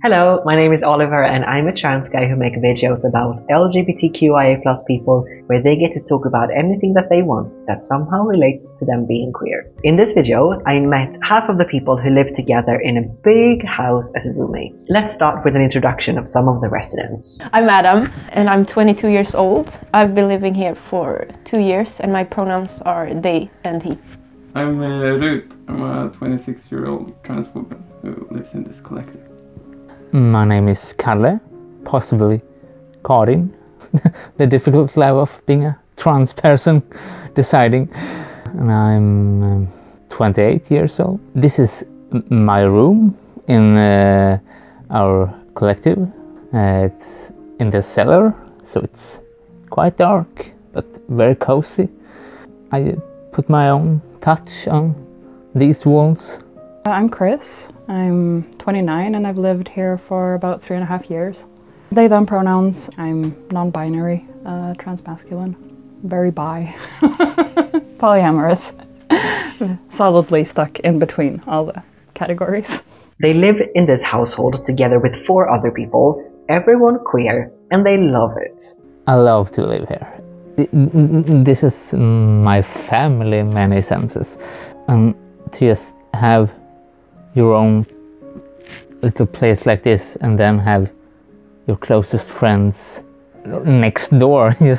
Hello, my name is Oliver and I'm a trans guy who make videos about LGBTQIA+ people where they get to talk about anything that they want that somehow relates to them being queer. In this video, I met half of the people who live together in a big house as roommates. Let's start with an introduction of some of the residents. I'm Adam and I'm 22 years old. I've been living here for 2 years and my pronouns are they and he. I'm Ruth. I'm a 26-year-old trans woman who lives in this collective. My name is Kalle, possibly Karin. The difficult life of being a trans person, deciding. And I'm 28 years old. This is my room in our collective. It's in the cellar, so it's quite dark, but very cozy. I put my own touch on these walls. I'm Chris. I'm 29 and I've lived here for about 3.5 years. They, them pronouns. I'm non-binary, trans-masculine, very bi, polyamorous, solidly stuck in between all the categories. They live in this household together with 4 other people, everyone queer, and they love it. I love to live here. This is my family in many senses. And to just have your own little place like this and then have your closest friends next door. You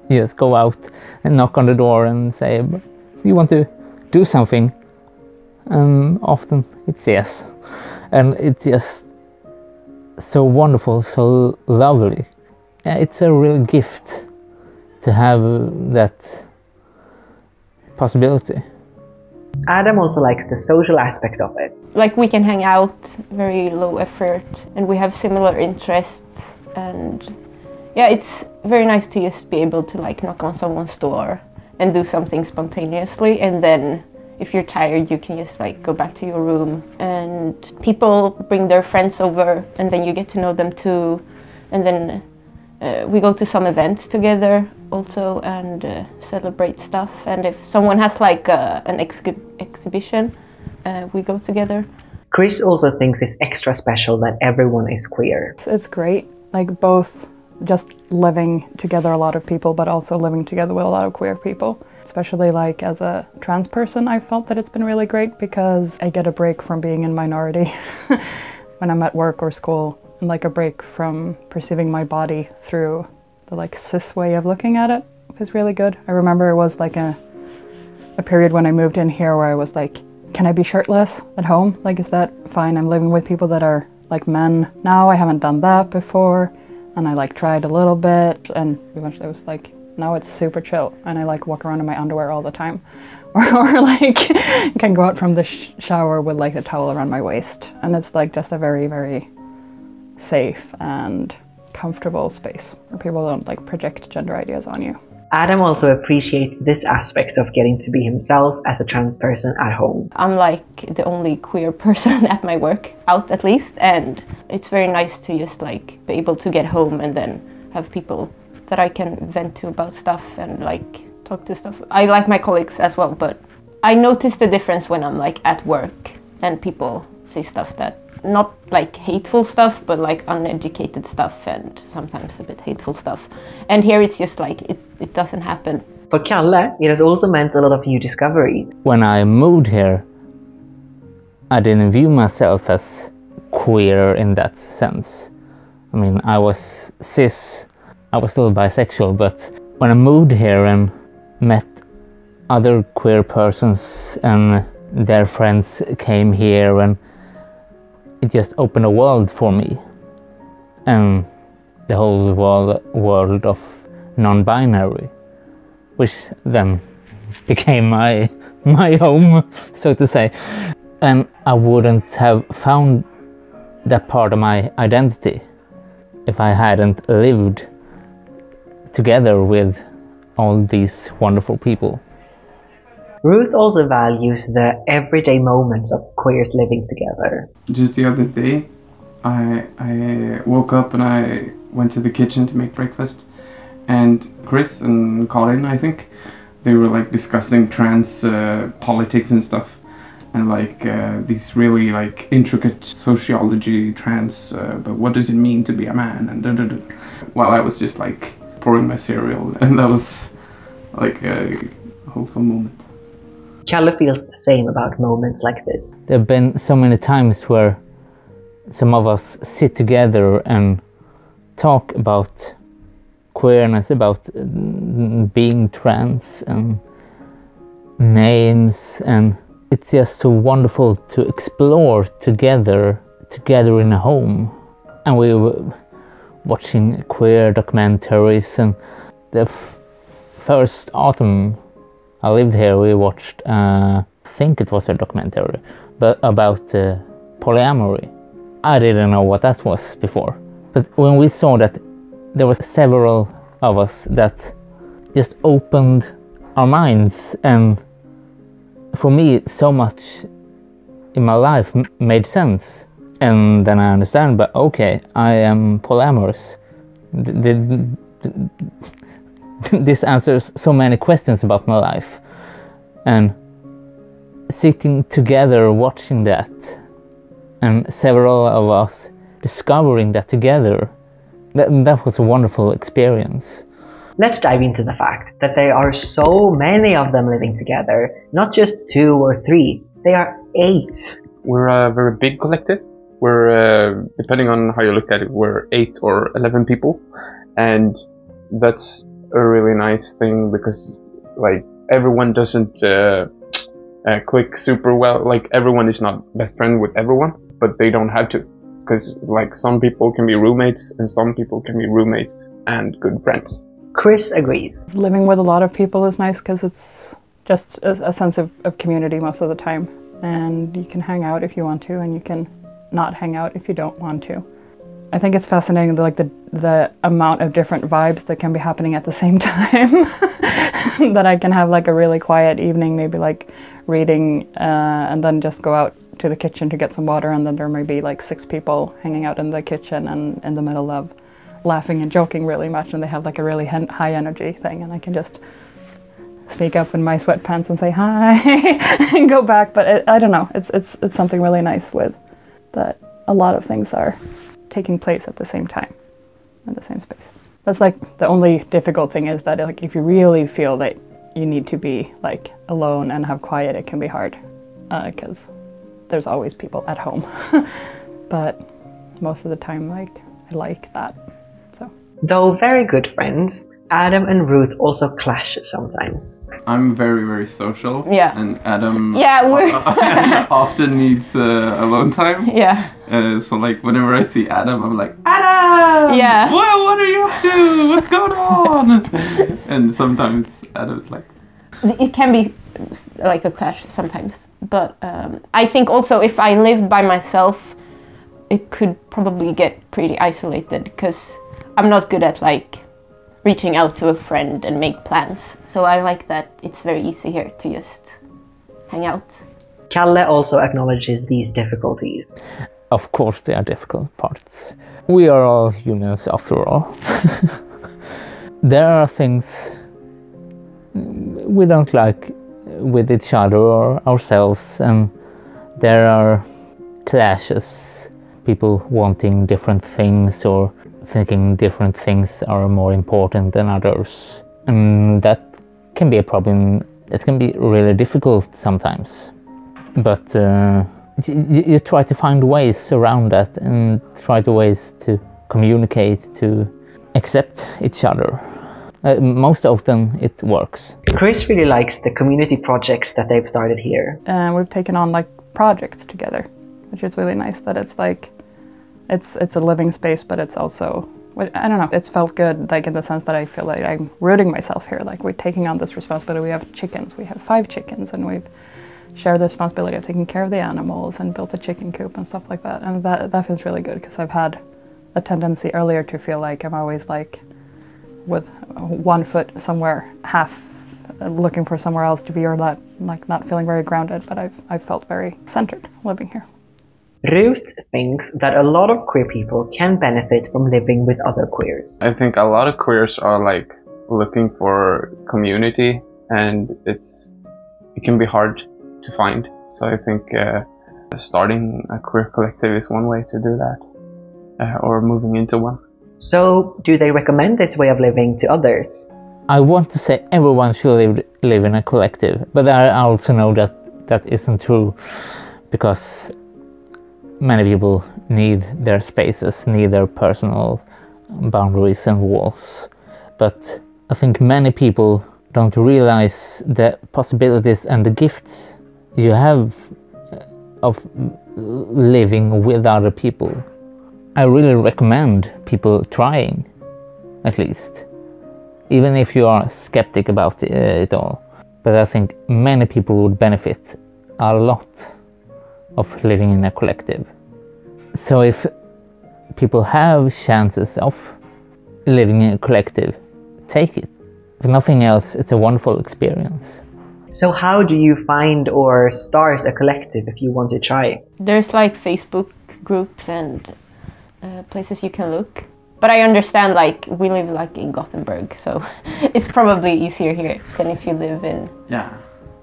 just go out and knock on the door and say, you want to do something? And often it's yes. And it's just so wonderful, so lovely. Yeah, it's a real gift to have that possibility. Adam also likes the social aspect of it. Like we can hang out, very low effort, and we have similar interests, and yeah, it's very nice to just be able to like knock on someone's door and do something spontaneously, and then if you're tired you can just like go back to your room, and people bring their friends over and then you get to know them too, and then we go to some events together also and celebrate stuff, and if someone has like an exhibition, we go together. Chris also thinks it's extra special that everyone is queer. It's great, like both just living together a lot of people, but also living together with a lot of queer people. Especially like as a trans person, I felt that it's been really great because I get a break from being in minority when I'm at work or school, and like a break from perceiving my body through the like cis way of looking at it was really good. I remember it was like a period when I moved in here where I was like, can I be shirtless at home? Like, is that fine? I'm living with people that are like men now. I haven't done that before. And I like tried a little bit and eventually I was like, now it's super chill. And I like walk around in my underwear all the time. Or like can go out from the shower with like a towel around my waist. And it's like just a very, very safe and comfortable space where people don't like project gender ideas on you. Adam also appreciates this aspect of getting to be himself as a trans person at home. I'm like the only queer person at my work, out at least, and it's very nice to just like be able to get home and then have people that I can vent to about stuff and like talk to stuff. I like my colleagues as well, but I notice the difference when I'm like at work and people say stuff that not like hateful stuff, but like uneducated stuff and sometimes a bit hateful stuff. And here it's just like, it doesn't happen. For Kalle, it has also meant a lot of new discoveries. When I moved here, I didn't view myself as queer in that sense. I mean, I was cis, I was still bisexual, but when I moved here and met other queer persons and their friends came here, and it just opened a world for me, and the whole world of non-binary, which then became my home, so to say. And I wouldn't have found that part of my identity if I hadn't lived together with all these wonderful people. Ruth also values the everyday moments of queers living together. Just the other day, I woke up and I went to the kitchen to make breakfast, and Chris and Colin, I think, they were like discussing trans politics and stuff. and like these really like intricate sociology trans, but what does it mean to be a man, and while I was just like pouring my cereal, and that was like a wholesome moment. Kalle feels the same about moments like this. There have been so many times where some of us sit together and talk about queerness, about being trans and names, and it's just so wonderful to explore together in a home. And we were watching queer documentaries, and the first autumn I lived here we watched, I think it was a documentary, but about polyamory. I didn't know what that was before, but when we saw that there was several of us that just opened our minds, and for me so much in my life made sense. And then I understand, but okay, I am polyamorous. This answers so many questions about my life. And sitting together watching that, and several of us discovering that together, that was a wonderful experience. Let's dive into the fact that there are so many of them living together, not just 2 or 3, they are 8. We're a very big collective. We're, depending on how you look at it, we're 8 or 11 people, and that's a really nice thing because like everyone doesn't click super well. Like everyone is not best friend with everyone, but they don't have to, because like some people can be roommates and some people can be roommates and good friends. Chris agrees. Living with a lot of people is nice because it's just a sense of community most of the time, and you can hang out if you want to, and you can not hang out if you don't want to. I think it's fascinating, like the amount of different vibes that can be happening at the same time. That I can have like a really quiet evening, maybe like reading, and then just go out to the kitchen to get some water, and then there may be like 6 people hanging out in the kitchen and in the middle of laughing and joking really much, and they have like a really high energy thing, and I can just sneak up in my sweatpants and say hi and go back. But I don't know, it's something really nice with that a lot of things are taking place at the same time in the same space. That's like the only difficult thing, is that like if you really feel that you need to be like alone and have quiet, it can be hard because there's always people at home. But most of the time, like I like that. So though very good friends, Adam and Ruth also clash sometimes. I'm very, very social. Yeah. And Adam we're often needs alone time. Yeah. So like whenever I see Adam, I'm like, Adam! Yeah. Whoa, what are you up to? What's going on? And sometimes Adam's like... It can be like a clash sometimes. But I think also if I lived by myself, it could probably get pretty isolated, because I'm not good at like reaching out to a friend and make plans. So I like that it's very easy here to just hang out. Kalle also acknowledges these difficulties. Of course there are difficult parts. We are all humans after all. There are things we don't like with each other or ourselves, and there are clashes, people wanting different things or thinking different things are more important than others, and that can be a problem. It can be really difficult sometimes, but you try to find ways around that and try to ways to communicate, to accept each other. Most often it works. Chris really likes the community projects that they've started here. we've taken on like projects together, which is really nice. That it's like it's a living space, but it's also, I don't know, it's felt good, like in the sense that I feel like I'm rooting myself here. Like we're taking on this responsibility. We have chickens, we have 5 chickens, and we've shared the responsibility of taking care of the animals and built a chicken coop and stuff like that. And that feels really good, because I've had a tendency earlier to feel like I'm always like with one foot somewhere, half looking for somewhere else to be, or that, like not feeling very grounded. But I've felt very centered living here. Ruth thinks that a lot of queer people can benefit from living with other queers. I think a lot of queers are like looking for community, and it can be hard to find. So I think starting a queer collective is one way to do that, or moving into one. So, do they recommend this way of living to others? I want to say everyone should live in a collective, but I also know that that isn't true, because many people need their spaces, need their personal boundaries and walls. But I think many people don't realize the possibilities and the gifts you have of living with other people. I really recommend people trying, at least, even if you are skeptic about it all. But I think many people would benefit a lot of living in a collective. So if people have chances of living in a collective, take it. If nothing else, it's a wonderful experience. So how do you find or start a collective if you want to try? There's like Facebook groups and places you can look. But I understand, like, we live like in Gothenburg, so it's probably easier here than if you live in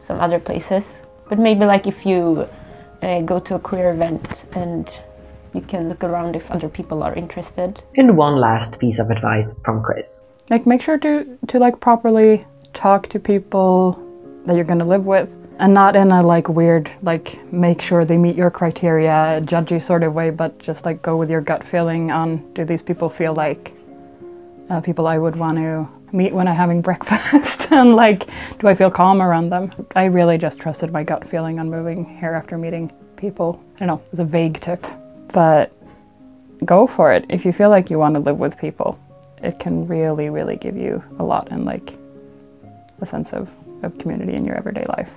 some other places. But maybe like if you go to a queer event and you can look around if other people are interested. And one last piece of advice from Chris. Like, make sure to like properly talk to people that you're gonna live with, and not in a like weird, like, make sure they meet your criteria, judgy sort of way, but just like go with your gut feeling on, do these people feel like people I would want to meet when I'm having breakfast, and like, do I feel calm around them? I really just trusted my gut feeling on moving here after meeting people. I don't know, it's a vague tip, but go for it. If you feel like you want to live with people, it can really, really give you a lot, and like a sense of community in your everyday life.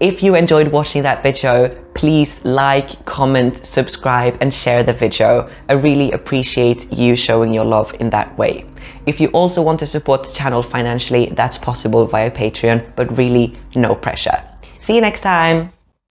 If you enjoyed watching that video, please like, comment, subscribe and share the video. I really appreciate you showing your love in that way. If you also want to support the channel financially, that's possible via Patreon, but really no pressure. See you next time!